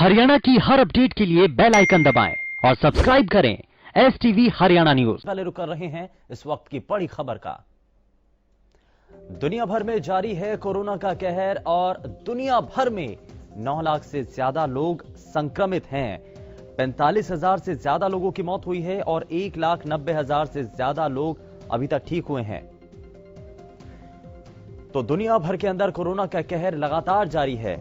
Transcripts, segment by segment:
हरियाणा की हर अपडेट के लिए बेल आइकन दबाएं और सब्सक्राइब करें STV हरियाणा न्यूज। पहले रुक कर रहे हैं इस वक्त की बड़ी खबर का। दुनिया भर में जारी है कोरोना का कहर और दुनिया भर में 9 लाख से ज्यादा लोग संक्रमित हैं। 45,000 से ज्यादा लोगों की मौत हुई है और 1,90,000 से ज्यादा लोग अभी तक ठीक हुए हैं। तो दुनिया भर के अंदर कोरोना का कहर लगातार जारी है।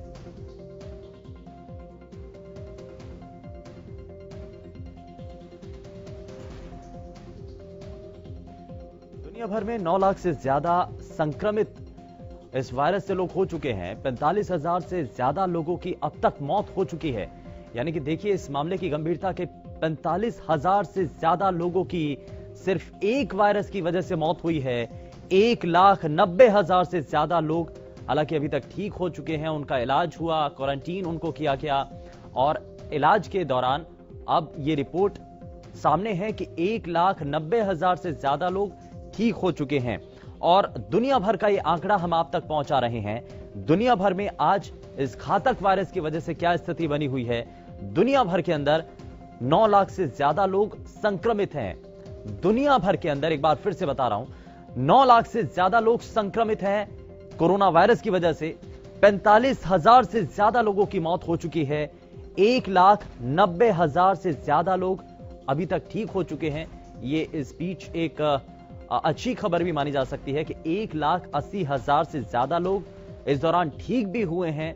दुनिया भर में 9 लाख से ज्यादा संक्रमित इस वायरस से लोग हो चुके हैं। 45,000 से ज्यादा लोगों की अब तक मौत हो चुकी है। यानी कि देखिए इस मामले की गंभीरता के 45,000 से ज्यादा लोगों की सिर्फ एक वायरस की वजह से मौत हुई है। 1,90,000 से ज्यादा लोग हालांकि अभी तक ठीक हो चुके हैं, उनका इलाज हुआ, क्वारंटीन उनको किया गया और इलाज के दौरान अब यह रिपोर्ट सामने है कि 1,90,000 से ज्यादा लोग ठीक हो चुके हैं। और दुनिया भर का यह आंकड़ा हम आप तक पहुंचा रहे हैं। दुनिया भर में आज इस घातक वायरस की वजह से क्या स्थिति बनी हुई है। दुनिया भर के अंदर 9 लाख से ज्यादा लोग संक्रमित हैं। दुनिया भर के अंदर एक बार फिर से बता रहा हूं, 9 लाख से ज्यादा लोग संक्रमित हैं कोरोना वायरस की वजह से। 45,000 से ज्यादा लोगों की मौत हो चुकी है। 1,90,000 से ज्यादा लोग अभी तक ठीक हो चुके हैं। ये इस बीच एक अच्छी खबर भी मानी जा सकती है कि 1,80,000 से ज्यादा लोग इस दौरान ठीक भी हुए हैं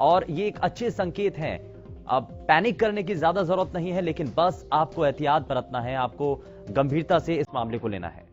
और ये एक अच्छे संकेत हैं। अब पैनिक करने की ज्यादा जरूरत नहीं है, लेकिन बस आपको एहतियात बरतना है, आपको गंभीरता से इस मामले को लेना है।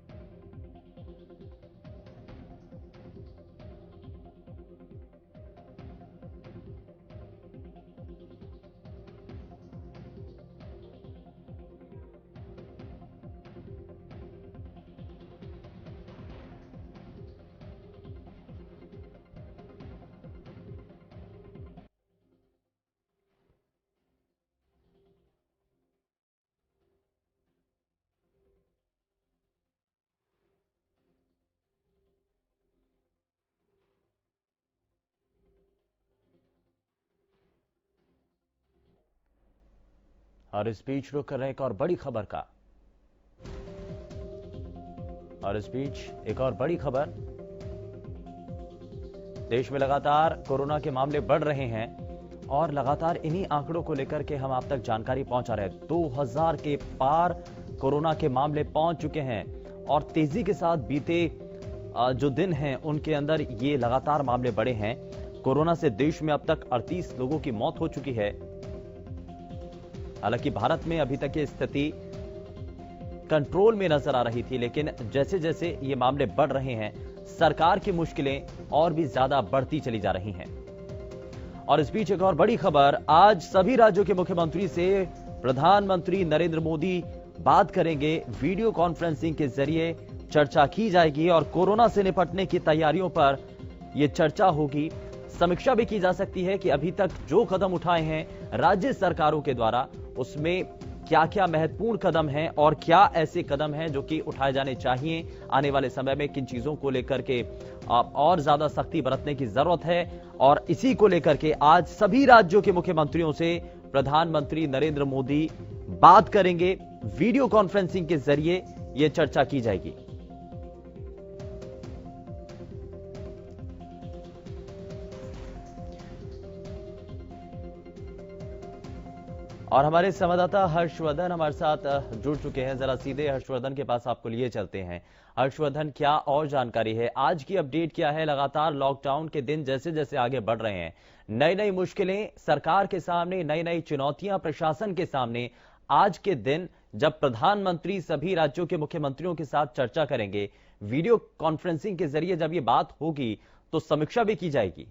और इस बीच रुक कर रहे एक और बड़ी खबर का। और इस बीच एक और बड़ी खबर, देश में लगातार कोरोना के मामले बढ़ रहे हैं और लगातार इन्हीं आंकड़ों को लेकर के हम आप तक जानकारी पहुंचा रहे हैं। 2000 के पार कोरोना के मामले पहुंच चुके हैं और तेजी के साथ बीते जो दिन हैं उनके अंदर ये लगातार मामले बढ़े हैं। कोरोना से देश में अब तक 38 लोगों की मौत हो चुकी है। हालांकि भारत में अभी तक ये स्थिति कंट्रोल में नजर आ रही थी, लेकिन जैसे जैसे ये मामले बढ़ रहे हैं सरकार की मुश्किलें और भी ज्यादा बढ़ती चली जा रही हैं। और इस बीच एक और बड़ी खबर, आज सभी राज्यों के मुख्यमंत्री से प्रधानमंत्री नरेंद्र मोदी बात करेंगे। वीडियो कॉन्फ्रेंसिंग के जरिए चर्चा की जाएगी और कोरोना से निपटने की तैयारियों पर यह चर्चा होगी। समीक्षा भी की जा सकती है कि अभी तक जो कदम उठाए हैं राज्य सरकारों के द्वारा, उसमें क्या क्या महत्वपूर्ण कदम हैं और क्या ऐसे कदम हैं जो कि उठाए जाने चाहिए आने वाले समय में, किन चीजों को लेकर के और ज्यादा सख्ती बरतने की जरूरत है। और इसी को लेकर के आज सभी राज्यों के मुख्यमंत्रियों से प्रधानमंत्री नरेंद्र मोदी बात करेंगे। वीडियो कॉन्फ्रेंसिंग के जरिए यह चर्चा की जाएगी। और हमारे संवाददाता हर्षवर्धन हमारे साथ जुड़ चुके हैं। जरा सीधे हर्षवर्धन के पास आपको लिए चलते हैं। हर्षवर्धन, क्या और जानकारी है, आज की अपडेट क्या है? लगातार लॉकडाउन के दिन जैसे जैसे आगे बढ़ रहे हैं, नई नई मुश्किलें सरकार के सामने, नई नई चुनौतियां प्रशासन के सामने। आज के दिन जब प्रधानमंत्री सभी राज्यों के मुख्यमंत्रियों के साथ चर्चा करेंगे, वीडियो कॉन्फ्रेंसिंग के जरिए जब ये बात होगी तो समीक्षा भी की जाएगी।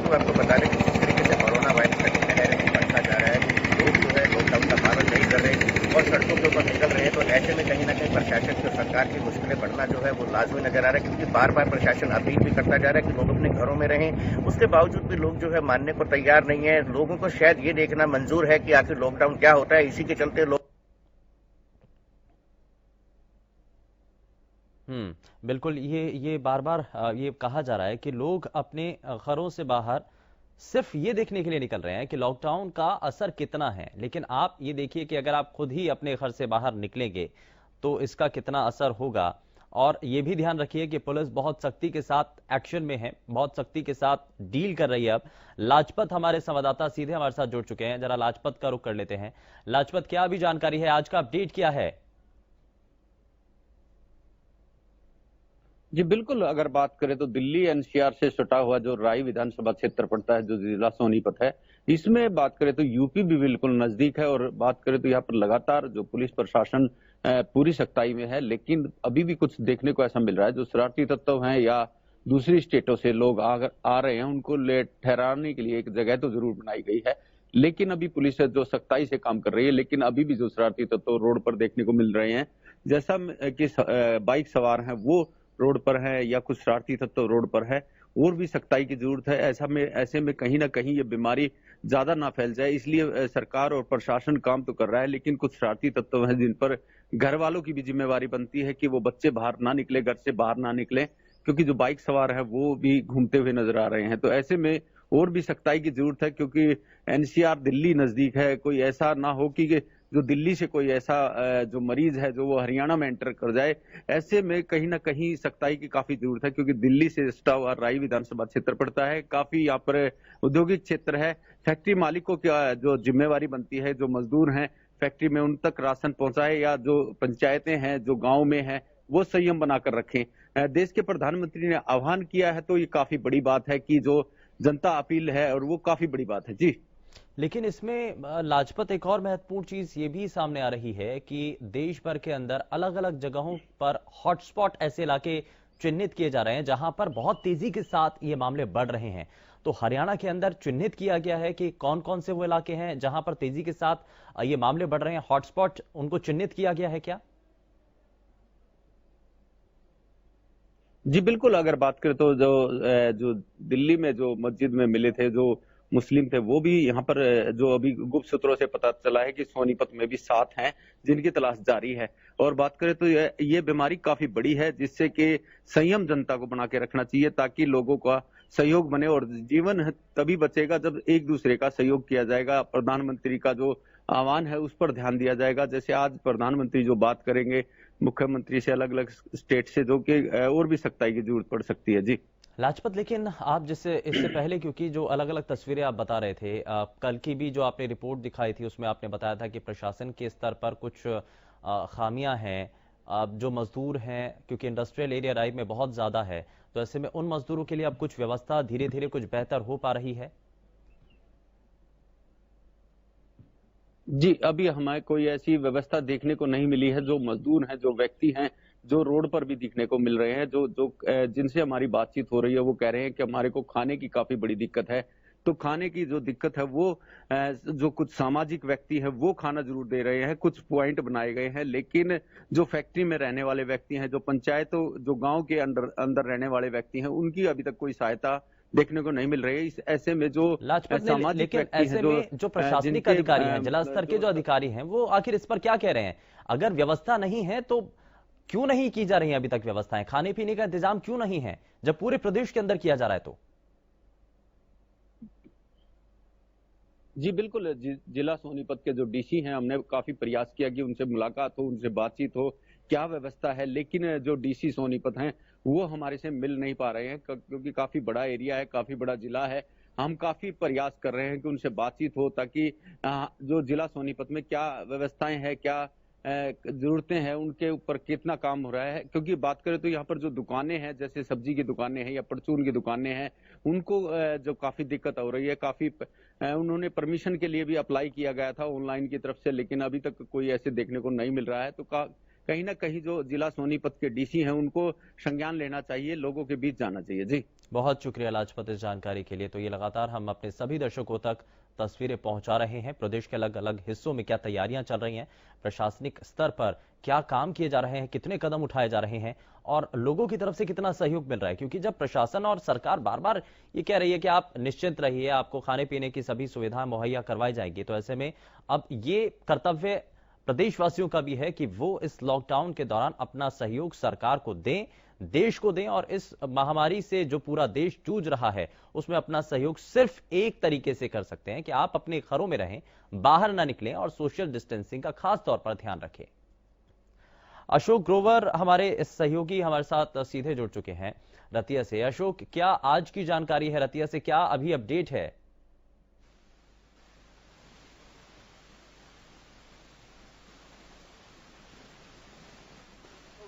आपको बता दें कि जिस तरीके से कोरोना वायरस का कहर बढ़ता जा रहा है, लोग जो है लॉकडाउन का पालन नहीं कर रहे और सड़कों के ऊपर निकल रहे हैं, तो ऐसे में कहीं ना कहीं प्रशासन की, सरकार की मुश्किलें बढ़ना जो है वो लाजमी नजर आ रहा है। क्योंकि बार बार प्रशासन अपील भी करता जा रहा है कि लोग अपने घरों में रहें, उसके बावजूद भी लोग जो है मानने को तैयार नहीं है। लोगों को शायद ये देखना मंजूर है कि आखिर लॉकडाउन क्या होता है, इसी के चलते लोग बिल्कुल। ये बार बार ये कहा जा रहा है कि लोग अपने घरों से बाहर सिर्फ ये देखने के लिए निकल रहे हैं कि लॉकडाउन का असर कितना है, लेकिन आप ये देखिए कि अगर आप खुद ही अपने घर से बाहर निकलेंगे तो इसका कितना असर होगा। और ये भी ध्यान रखिए कि पुलिस बहुत सख्ती के साथ एक्शन में है, बहुत सख्ती के साथ डील कर रही है। अब लाजपत हमारे संवाददाता सीधे हमारे साथ जुड़ चुके हैं, जरा लाजपत का रुख कर लेते हैं। लाजपत, क्या अभी जानकारी है, आज का अपडेट क्या है? जी बिल्कुल, अगर बात करें तो दिल्ली एनसीआर से सटा हुआ जो राय विधानसभा क्षेत्र पड़ता है, जो जिला सोनीपत है, इसमें बात करें तो यूपी भी बिल्कुल नजदीक है। और बात करें तो यहाँ पर लगातार जो पुलिस प्रशासन पूरी सख्ताई में है, लेकिन अभी भी कुछ देखने को ऐसा मिल रहा है, जो शरारती तत्व हैं या दूसरी स्टेटों से लोग आ रहे हैं, उनको ले ठहराने के लिए एक जगह तो जरूर बनाई गई है, लेकिन अभी पुलिस जो सख्ताई से काम कर रही है। लेकिन अभी भी जो शरारती तत्व रोड पर देखने को मिल रहे हैं, जैसा कि बाइक सवार हैं वो रोड पर है या कुछ शरारती तत्व रोड पर है, और भी सख्ताई की जरूरत है। ऐसे में कहीं ना कहीं ये बीमारी ज्यादा ना फैल जाए, इसलिए सरकार और प्रशासन काम तो कर रहा है, लेकिन कुछ शरारती तत्व हैं जिन पर घर वालों की भी जिम्मेवारी बनती है कि वो बच्चे बाहर ना निकले, घर से बाहर ना निकले, क्योंकि जो बाइक सवार है वो भी घूमते हुए नजर आ रहे हैं। तो ऐसे में और भी सख्ताई की जरूरत है, क्योंकि एनसीआर दिल्ली नजदीक है। कोई ऐसा ना हो कि जो दिल्ली से कोई ऐसा जो मरीज है जो वो हरियाणा में एंटर कर जाए। ऐसे में कहीं ना कहीं सख्ताई की काफी जरूरत है, क्योंकि दिल्ली से सटा हुआ राय विधानसभा क्षेत्र पड़ता है, काफी यहाँ पर औद्योगिक क्षेत्र है। फैक्ट्री मालिकों की जो जिम्मेवारी बनती है, जो मजदूर हैं फैक्ट्री में, उन तक राशन पहुंचाए, या जो पंचायतें हैं जो गाँव में है वो संयम बनाकर रखें। देश के प्रधानमंत्री ने आह्वान किया है, तो ये काफी बड़ी बात है कि जो जनता अपील है, और वो काफी बड़ी बात है जी। लेकिन इसमें लाजपत एक और महत्वपूर्ण चीज ये भी सामने आ रही है कि देश भर के अंदर अलग अलग जगहों पर हॉटस्पॉट ऐसे इलाके चिन्हित किए जा रहे हैं जहां पर बहुत तेजी के साथ ये मामले बढ़ रहे हैं। तो हरियाणा के अंदर चिन्हित किया गया है कि कौन कौन से वो इलाके हैं जहां पर तेजी के साथ ये मामले बढ़ रहे हैं, हॉटस्पॉट उनको चिन्हित किया गया है क्या? जी बिल्कुल, अगर बात करें तो जो दिल्ली में जो मस्जिद में मिले थे जो मुस्लिम थे, वो भी यहाँ पर जो अभी गुप्त सूत्रों से पता चला है कि सोनीपत में भी 7 हैं जिनकी तलाश जारी है। और बात करें तो ये बीमारी काफी बड़ी है, जिससे कि संयम जनता को बना के रखना चाहिए, ताकि लोगों का सहयोग बने। और जीवन तभी बचेगा जब एक दूसरे का सहयोग किया जाएगा। प्रधानमंत्री का जो आह्वान है उस पर ध्यान दिया जाएगा। जैसे आज प्रधानमंत्री जो बात करेंगे मुख्यमंत्री से अलग अलग स्टेट से, जो कि और भी सख्ताई की जरूरत पड़ सकती है जी। लाजपत, लेकिन आप जिससे इससे पहले, क्योंकि जो अलग अलग तस्वीरें आप बता रहे थे, कल की भी जो आपने रिपोर्ट दिखाई थी उसमें आपने बताया था कि प्रशासन के स्तर पर कुछ खामियां हैं। जो मजदूर हैं, क्योंकि इंडस्ट्रियल एरिया राय में बहुत ज्यादा है, तो ऐसे में उन मजदूरों के लिए अब कुछ व्यवस्था धीरे धीरे कुछ बेहतर हो पा रही है? जी, अभी हमें कोई ऐसी व्यवस्था देखने को नहीं मिली है। जो मजदूर हैं, जो व्यक्ति हैं, जो रोड पर भी दिखने को मिल रहे हैं, जिनसे हमारी बातचीत हो रही है, वो कह रहे हैं कि हमारे को खाने की काफी बड़ी दिक्कत है। तो खाने की जो दिक्कत है वो जो कुछ सामाजिक व्यक्ति है वो खाना जरूर दे रहे हैं, कुछ पॉइंट बनाए गए हैं, लेकिन जो फैक्ट्री में रहने वाले व्यक्ति हैं, जो पंचायतों, जो गांव के अंदर रहने वाले व्यक्ति हैं, उनकी अभी तक कोई सहायता देखने को नहीं मिल रही है। ऐसे में जो सामाजिक लेकिन व्यक्ति ऐसे हैं, में जो प्रशासनिक अधिकारी हैं, जिला स्तर के जो अधिकारी हैं, वो आखिर इस पर क्या कह रहे हैं? अगर व्यवस्था नहीं है तो क्यों नहीं की जा रही है अभी तक व्यवस्थाएं? खाने पीने का इंतजाम क्यों नहीं है जब पूरे प्रदेश के अंदर किया जा रहा है? तो जी बिल्कुल, जिला सोनीपत के जो डीसी हैं, हमने काफी प्रयास किया कि उनसे मुलाकात हो, उनसे बातचीत हो, क्या व्यवस्था है, लेकिन जो डीसी सोनीपत हैं वो हमारे से मिल नहीं पा रहे हैं, क्योंकि काफी बड़ा एरिया है, काफी बड़ा जिला है। हम काफी प्रयास कर रहे हैं कि उनसे बातचीत हो, ताकि जो जिला सोनीपत में क्या व्यवस्थाएं हैं, क्या जरूरतें हैं, उनके ऊपर कितना काम हो रहा है। क्योंकि बात करें तो यहाँ पर जो दुकानें हैं, जैसे सब्जी की दुकानें हैं या परचून की दुकानें हैं, उनको जो काफी दिक्कत हो रही है। काफी उन्होंने परमिशन के लिए भी अप्लाई किया गया था ऑनलाइन की तरफ से, लेकिन अभी तक कोई ऐसे देखने को नहीं मिल रहा है। तो कहीं ना कहीं जो जिला सोनीपत के डीसी हैं उनको संज्ञान लेना चाहिए, लोगों के बीच जाना चाहिए जी। बहुत शुक्रिया लाजपत इस जानकारी के लिए। तो ये लगातार हम अपने सभी दर्शकों तक तस्वीरें पहुंचा रहे हैं, प्रदेश के अलग अलग हिस्सों में क्या तैयारियां चल रही हैं, प्रशासनिक स्तर पर क्या काम किए जा रहे हैं, कितने कदम उठाए जा रहे हैं और लोगों की तरफ से कितना सहयोग मिल रहा है। क्योंकि जब प्रशासन और सरकार बार बार ये कह रही है कि आप निश्चिंत रहिए, आपको खाने पीने की सभी सुविधाएं मुहैया करवाई जाएंगी, तो ऐसे में अब ये कर्तव्य प्रदेशवासियों का भी है कि वो इस लॉकडाउन के दौरान अपना सहयोग सरकार को दें, देश को दें और इस महामारी से जो पूरा देश जूझ रहा है उसमें अपना सहयोग सिर्फ एक तरीके से कर सकते हैं कि आप अपने घरों में रहें, बाहर ना निकलें और सोशल डिस्टेंसिंग का खास तौर पर ध्यान रखें। अशोक ग्रोवर हमारे इस सहयोगी हमारे साथ सीधे जुड़ चुके हैं रतिया से। अशोक, क्या आज की जानकारी है रतिया से, क्या अभी अपडेट है?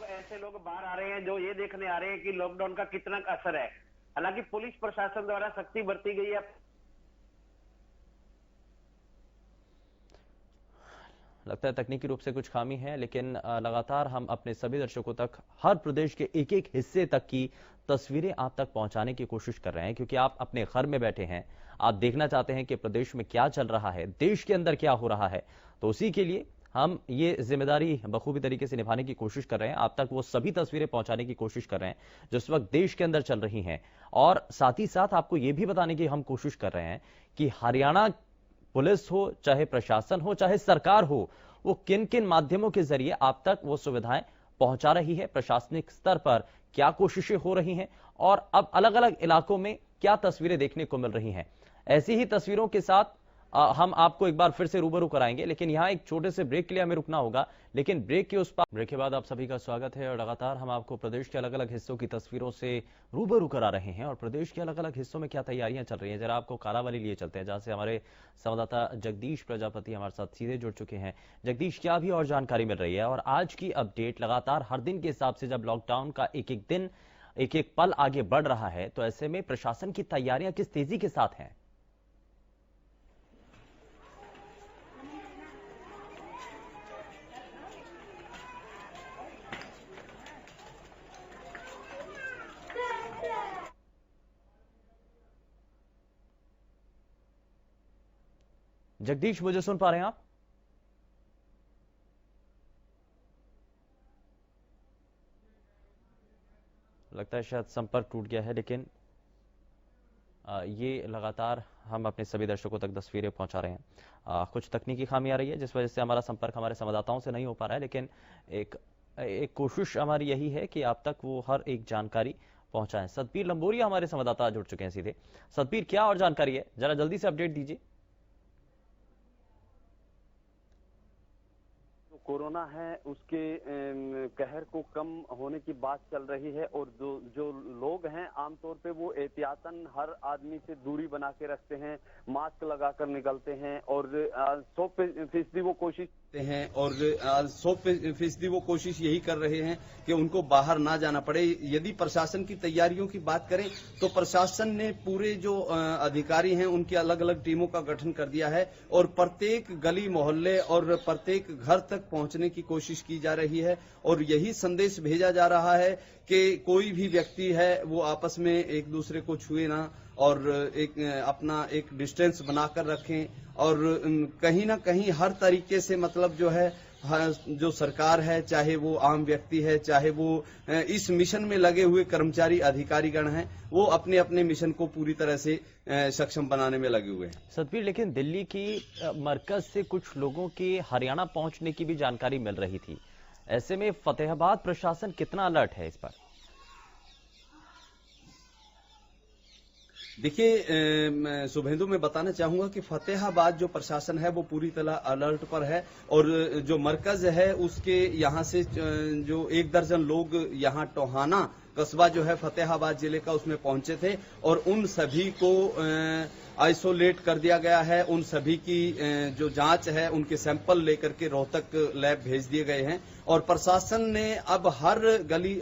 ऐसे लोग बाहर आ रहे हैं जो ये देखने आ रहे हैं कि लॉकडाउन का कितना असर है। हालांकि पुलिस प्रशासन द्वारा सख्ती बरती गई है। लगता है तकनीकी रूप से कुछ खामी है, लेकिन लगातार हम अपने सभी दर्शकों तक हर प्रदेश के एक एक हिस्से तक की तस्वीरें आप तक पहुंचाने की कोशिश कर रहे हैं, क्योंकि आप अपने घर में बैठे हैं, आप देखना चाहते हैं कि प्रदेश में क्या चल रहा है, देश के अंदर क्या हो रहा है। तो उसी के लिए हम ये जिम्मेदारी बखूबी तरीके से निभाने की कोशिश कर रहे हैं, आप तक वो सभी तस्वीरें पहुंचाने की कोशिश कर रहे हैं जो इस वक्त देश के अंदर चल रही हैं। और साथ ही साथ आपको ये भी बताने की हम कोशिश कर रहे हैं कि हरियाणा पुलिस हो, चाहे प्रशासन हो, चाहे सरकार हो, वो किन किन माध्यमों के जरिए आप तक वो सुविधाएं पहुंचा रही है, प्रशासनिक स्तर पर क्या कोशिशें हो रही हैं और अब अलग अलग इलाकों में क्या तस्वीरें देखने को मिल रही हैं। ऐसी ही तस्वीरों के साथ हम आपको एक बार फिर से रूबरू कराएंगे, लेकिन यहां एक छोटे से ब्रेक के लिए हमें रुकना होगा। लेकिन ब्रेक के बाद आप सभी का स्वागत है और लगातार हम आपको प्रदेश के अलग अलग हिस्सों की तस्वीरों से रूबरू करा रहे हैं। और प्रदेश के अलग अलग हिस्सों में क्या तैयारियां चल रही हैं, जरा आपको कालावाली लिए चलते हैं, जहां से हमारे संवाददाता जगदीश प्रजापति हमारे साथ सीधे जुड़ चुके हैं। जगदीश, क्या भी और जानकारी मिल रही है और आज की अपडेट लगातार हर दिन के हिसाब से जब लॉकडाउन का एक एक दिन एक एक पल आगे बढ़ रहा है, तो ऐसे में प्रशासन की तैयारियां किस तेजी के साथ हैं? जगदीश, मुझे सुन पा रहे हैं आप? लगता है शायद संपर्क टूट गया है, लेकिन ये लगातार हम अपने सभी दर्शकों तक तस्वीरें पहुंचा रहे हैं। कुछ तकनीकी खामी आ रही है जिस वजह से हमारा संपर्क हमारे संवाददाताओं से नहीं हो पा रहा है, लेकिन एक कोशिश हमारी यही है कि आप तक वो हर एक जानकारी पहुंचाएं। सतबीर लंबोरिया हमारे संवाददाता जुड़ चुके हैं सीधे। सतबीर, क्या और जानकारी है, जरा जल्दी से अपडेट दीजिए। कोरोना है उसके कहर को कम होने की बात चल रही है और जो लोग हैं आमतौर पे वो एहतियातन हर आदमी से दूरी बना के रखते हैं, मास्क लगाकर निकलते हैं और 100% वो कोशिश हैं और 100% वो कोशिश यही कर रहे हैं कि उनको बाहर ना जाना पड़े। यदि प्रशासन की तैयारियों की बात करें तो प्रशासन ने पूरे जो अधिकारी हैं उनकी अलग अलग टीमों का गठन कर दिया है और प्रत्येक गली मोहल्ले और प्रत्येक घर तक पहुंचने की कोशिश की जा रही है और यही संदेश भेजा जा रहा है कि कोई भी व्यक्ति है वो आपस में एक दूसरे को छुए ना और अपना एक डिस्टेंस बनाकर रखें और कहीं ना कहीं हर तरीके से मतलब जो है जो सरकार है, चाहे वो आम व्यक्ति है, चाहे वो इस मिशन में लगे हुए कर्मचारी अधिकारीगण हैं, वो अपने अपने मिशन को पूरी तरह से सक्षम बनाने में लगे हुए हैं। सतबीर, लेकिन दिल्ली की मरकज से कुछ लोगों के हरियाणा पहुंचने की भी जानकारी मिल रही थी। ऐसे में फतेहाबाद प्रशासन कितना अलर्ट है इस पर? देखिए शुभेंदु, मैं बताना चाहूंगा कि फतेहाबाद जो प्रशासन है वो पूरी तरह अलर्ट पर है और जो मरकज है उसके यहाँ से जो 1 दर्जन लोग यहाँ टोहाना कस्बा जो है फतेहाबाद जिले का उसमें पहुंचे थे और उन सभी को आइसोलेट कर दिया गया है। उन सभी की जो जांच है उनके सैंपल लेकर के रोहतक लैब भेज दिए गए हैं और प्रशासन ने अब हर गली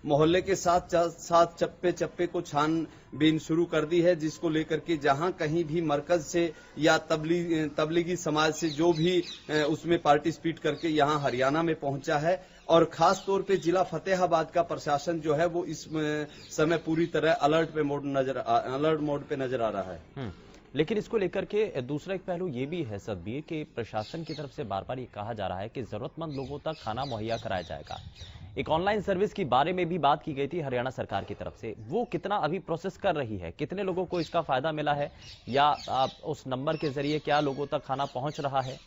मोहल्ले के साथ साथ चप्पे चप्पे को छानबीन शुरू कर दी है, जिसको लेकर के जहां कहीं भी मरकज से या तबलीगी समाज से जो भी उसमें पार्टिसिपेट करके यहां हरियाणा में पहुंचा है और खास तौर पे जिला फतेहाबाद का प्रशासन जो है वो इस समय पूरी तरह अलर्ट मोड पे नजर आ रहा है। लेकिन इसको लेकर के दूसरा एक पहलू ये भी है सतबीर कि प्रशासन की तरफ से बार बार ये कहा जा रहा है कि जरूरतमंद लोगों तक खाना मुहैया कराया जाएगा। एक ऑनलाइन सर्विस के बारे में भी बात की गई थी हरियाणा सरकार की तरफ से, वो कितना अभी प्रोसेस कर रही है, कितने लोगों को इसका फायदा मिला है या उस नंबर के जरिए क्या लोगों तक खाना पहुंच रहा है?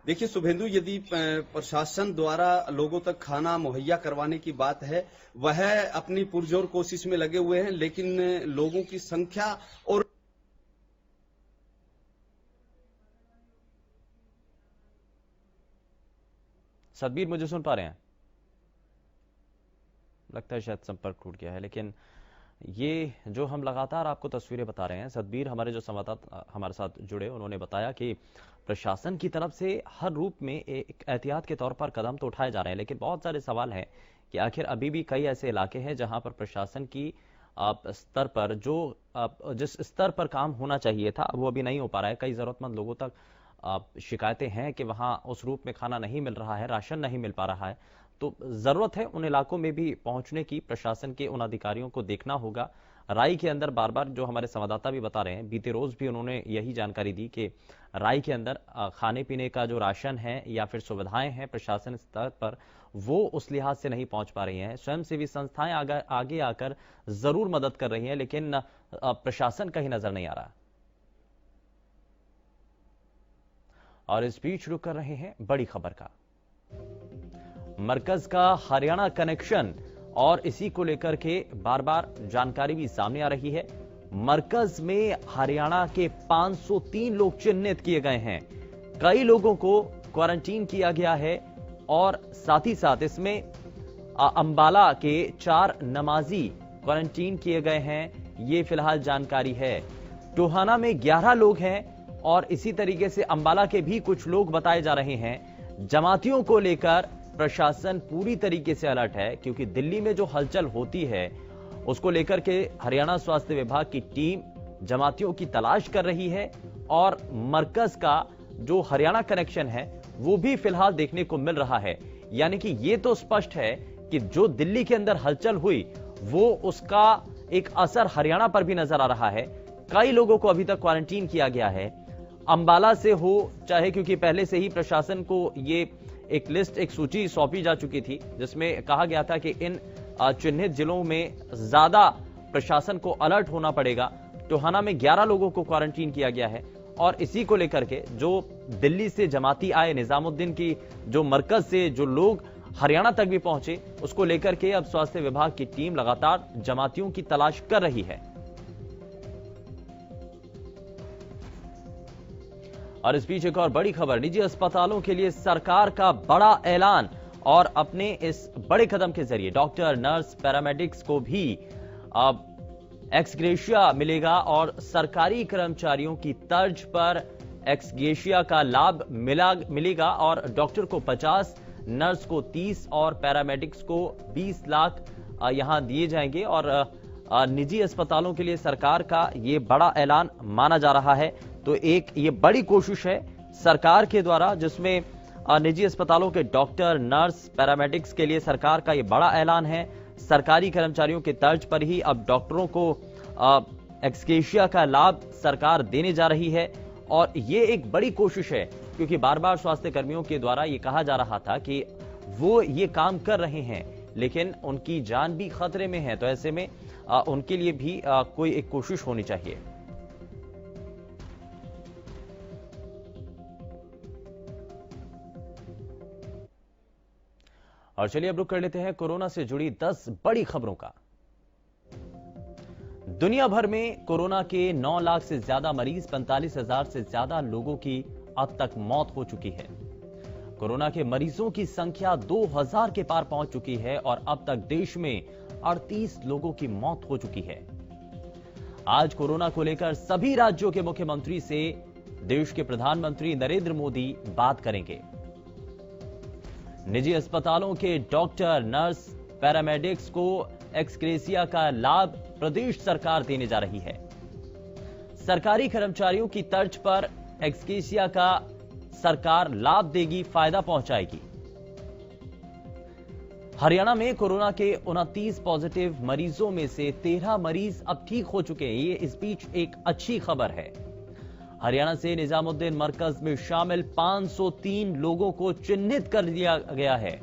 देखिए शुभेंदु, यदि प्रशासन द्वारा लोगों तक खाना मुहैया करवाने की बात है, वह अपनी पुरजोर कोशिश में लगे हुए हैं, लेकिन लोगों की संख्या और सतबीर, मुझे सुन पा रहे हैं? लगता है शायद संपर्क टूट गया है, लेकिन ये जो हम लगातार आपको तस्वीरें बता रहे हैं, सतबीर हमारे जो संवाददाता हमारे साथ जुड़े उन्होंने बताया कि प्रशासन की तरफ से हर रूप में एक एहतियात के तौर पर कदम तो उठाए जा रहे हैं, लेकिन बहुत सारे सवाल हैं कि आखिर अभी भी कई ऐसे इलाके हैं जहां पर प्रशासन की स्तर पर जिस स्तर पर काम होना चाहिए था वो अभी नहीं हो पा रहा है। कई जरूरतमंद लोगों तक शिकायतें हैं कि वहां उस रूप में खाना नहीं मिल रहा है, राशन नहीं मिल पा रहा है। तो जरूरत है उन इलाकों में भी पहुंचने की, प्रशासन के उन अधिकारियों को देखना होगा। राई के अंदर बार बार जो हमारे संवाददाता भी बता रहे हैं, बीते रोज भी उन्होंने यही जानकारी दी कि राई के अंदर खाने पीने का जो राशन है या फिर सुविधाएं हैं प्रशासन स्तर पर, वो उस लिहाज से नहीं पहुंच पा रही हैं। स्वयंसेवी संस्थाएं आगे आकर जरूर मदद कर रही हैं, लेकिन प्रशासन कहीं नजर नहीं आ रहा। और इस बीच रुक कर रहे हैं बड़ी खबर का, मरकज का हरियाणा कनेक्शन, और इसी को लेकर के बार बार जानकारी भी सामने आ रही है। मरकज में हरियाणा के 503 लोग चिन्हित किए गए हैं, कई लोगों को क्वारंटीन किया गया है और साथ ही साथ इसमें अंबाला के 4 नमाजी क्वारंटीन किए गए हैं, ये फिलहाल जानकारी है। टोहाना में 11 लोग हैं और इसी तरीके से अंबाला के भी कुछ लोग बताए जा रहे हैं। जमातियों को लेकर प्रशासन पूरी तरीके से अलर्ट है, क्योंकि दिल्ली में जो हलचल होती है उसको लेकर के हरियाणा स्वास्थ्य विभाग की टीम जमातियों की तलाश कर रही है और मरकज का जो हरियाणा कनेक्शन है वो भी फिलहाल देखने को मिल रहा है। यानी कि ये तो स्पष्ट है कि जो दिल्ली के अंदर हलचल हुई वो उसका एक असर हरियाणा पर भी नजर आ रहा है। कई लोगों को अभी तक क्वारंटीन किया गया है, अंबाला से हो चाहे, क्योंकि पहले से ही प्रशासन को ये एक लिस्ट, एक सूची सौंपी जा चुकी थी जिसमें कहा गया था कि इन चिन्हित जिलों में ज्यादा प्रशासन को अलर्ट होना पड़ेगा। टोहाना में 11 लोगों को क्वारंटीन किया गया है और इसी को लेकर के जो दिल्ली से जमाती आए, निजामुद्दीन की जो मरकज से जो लोग हरियाणा तक भी पहुंचे, उसको लेकर के अब स्वास्थ्य विभाग की टीम लगातार जमातियों की तलाश कर रही है। और इस बीच एक और बड़ी खबर, निजी अस्पतालों के लिए सरकार का बड़ा ऐलान, और अपने इस बड़े कदम के जरिए डॉक्टर, नर्स, पैरामेडिक्स को भी अब एक्सग्रेशिया मिलेगा और सरकारी कर्मचारियों की तर्ज पर एक्सग्रेशिया का लाभ मिलेगा और डॉक्टर को 50, नर्स को 30 और पैरामेडिक्स को 20 लाख यहां दिए जाएंगे। और निजी अस्पतालों के लिए सरकार का ये बड़ा ऐलान माना जा रहा है। तो एक ये बड़ी कोशिश है सरकार के द्वारा, जिसमें निजी अस्पतालों के डॉक्टर, नर्स, पैरामेडिक्स के लिए सरकार का ये बड़ा ऐलान है। सरकारी कर्मचारियों के तर्ज पर ही अब डॉक्टरों को एक्सग्रेशिया का लाभ सरकार देने जा रही है और ये एक बड़ी कोशिश है, क्योंकि बार बार स्वास्थ्य कर्मियों के द्वारा ये कहा जा रहा था कि वो ये काम कर रहे हैं लेकिन उनकी जान भी खतरे में है। तो ऐसे में उनके लिए भी कोई एक कोशिश होनी चाहिए। और चलिए अब रुक कर लेते हैं कोरोना से जुड़ी 10 बड़ी खबरों का। दुनिया भर में कोरोना के 9 लाख से ज्यादा मरीज, 45,000 से ज्यादा लोगों की अब तक मौत हो चुकी है। कोरोना के मरीजों की संख्या 2000 के पार पहुंच चुकी है और अब तक देश में 38 लोगों की मौत हो चुकी है। आज कोरोना को लेकर सभी राज्यों के मुख्यमंत्री से देश के प्रधानमंत्री नरेंद्र मोदी बात करेंगे। निजी अस्पतालों के डॉक्टर, नर्स, पैरामेडिक्स को एक्सग्रेशिया का लाभ प्रदेश सरकार देने जा रही है। सरकारी कर्मचारियों की तर्ज पर एक्सग्रेशिया का सरकार लाभ देगी, फायदा पहुंचाएगी। हरियाणा में कोरोना के 29 पॉजिटिव मरीजों में से 13 मरीज अब ठीक हो चुके हैं। ये इस बीच एक अच्छी खबर है। हरियाणा से निजामुद्दीन मरकज में शामिल 503 लोगों को चिन्हित कर लिया गया है।